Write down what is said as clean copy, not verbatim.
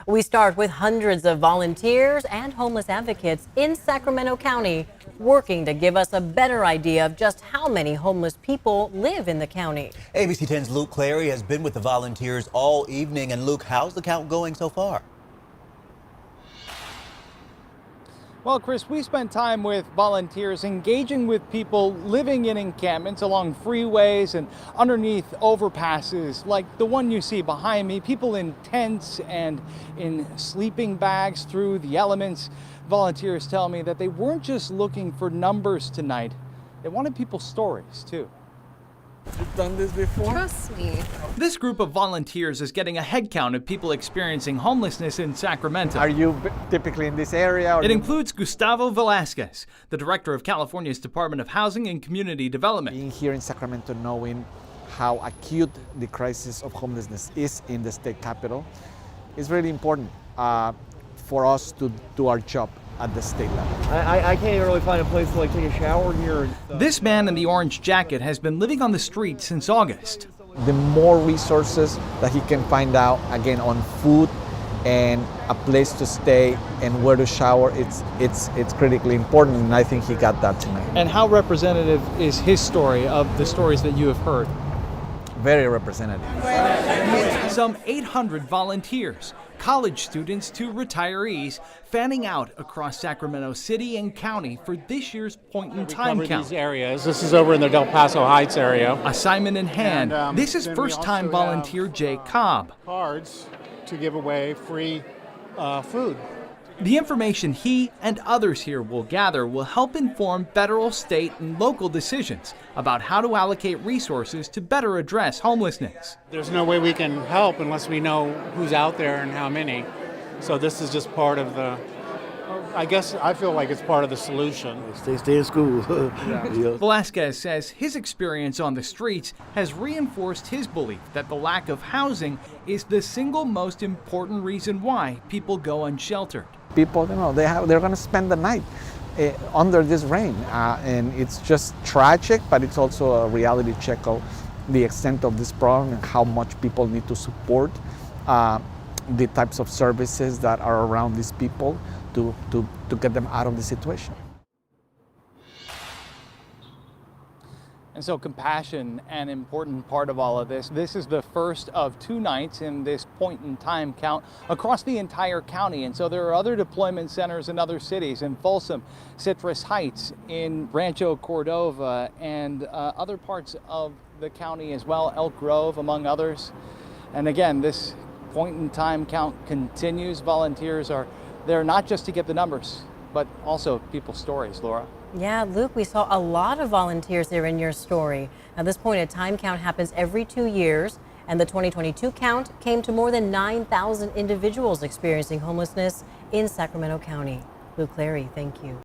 We start with hundreds of volunteers and homeless advocates in Sacramento County working to give us a better idea of just how many homeless people live in the county. ABC 10's Luke Clary has been with the volunteers all evening. And Luke, how's the count going so far? Well, Chris, we spent time with volunteers engaging with people living in encampments along freeways and underneath overpasses like the one you see behind me, people in tents and in sleeping bags through the elements. Volunteers tell me that they weren't just looking for numbers tonight, they wanted people's stories too. You've done this before? Trust me. This group of volunteers is getting a head count of people experiencing homelessness in Sacramento. Are you typically in this area? It includes Gustavo Velasquez, the director of California's Department of Housing and Community Development. Being here in Sacramento, knowing how acute the crisis of homelessness is in the state capital, is really important for us to do our job at the state level. I can't even really find a place to take a shower here. This man in the orange jacket has been living on the street since August. The more resources that he can find out, again, on food and a place to stay and where to shower, it's critically important, and I think he got that tonight. And how representative is his story of the stories that you have heard? Very representative. Some 800 volunteers, college students to retirees, fanning out across Sacramento City and County for this year's Point in Time count. These areas. This is over in the Del Paso Heights area. Assignment in hand. This is first-time volunteer Jay Cobb. Cards to give away free food. The information he and others here will gather will help inform federal, state, and local decisions about how to allocate resources to better address homelessness. There's no way we can help unless we know who's out there and how many. So this is just part of the, I guess I feel like it's part of the solution. Stay in school. Velasquez says his experience on the streets has reinforced his belief that the lack of housing is the single most important reason why people go unsheltered. People, they're going to spend the night under this rain, and it's just tragic, but it's also a reality check of the extent of this problem and how much people need to support the types of services that are around these people to get them out of the situation. And so compassion, an important part of all of this. This is the first of 2 nights in this Point in Time count across the entire county. And so there are other deployment centers in other cities, in Folsom, Citrus Heights, in Rancho Cordova, and other parts of the county as well, Elk Grove, among others. And again, this Point in Time count continues. Volunteers are there not just to get the numbers, but also people's stories, Laura. Yeah, Luke, we saw a lot of volunteers there in your story. Now, this Point in Time count happens every 2 years, and the 2022 count came to more than 9,000 individuals experiencing homelessness in Sacramento County. Luke Clary, thank you.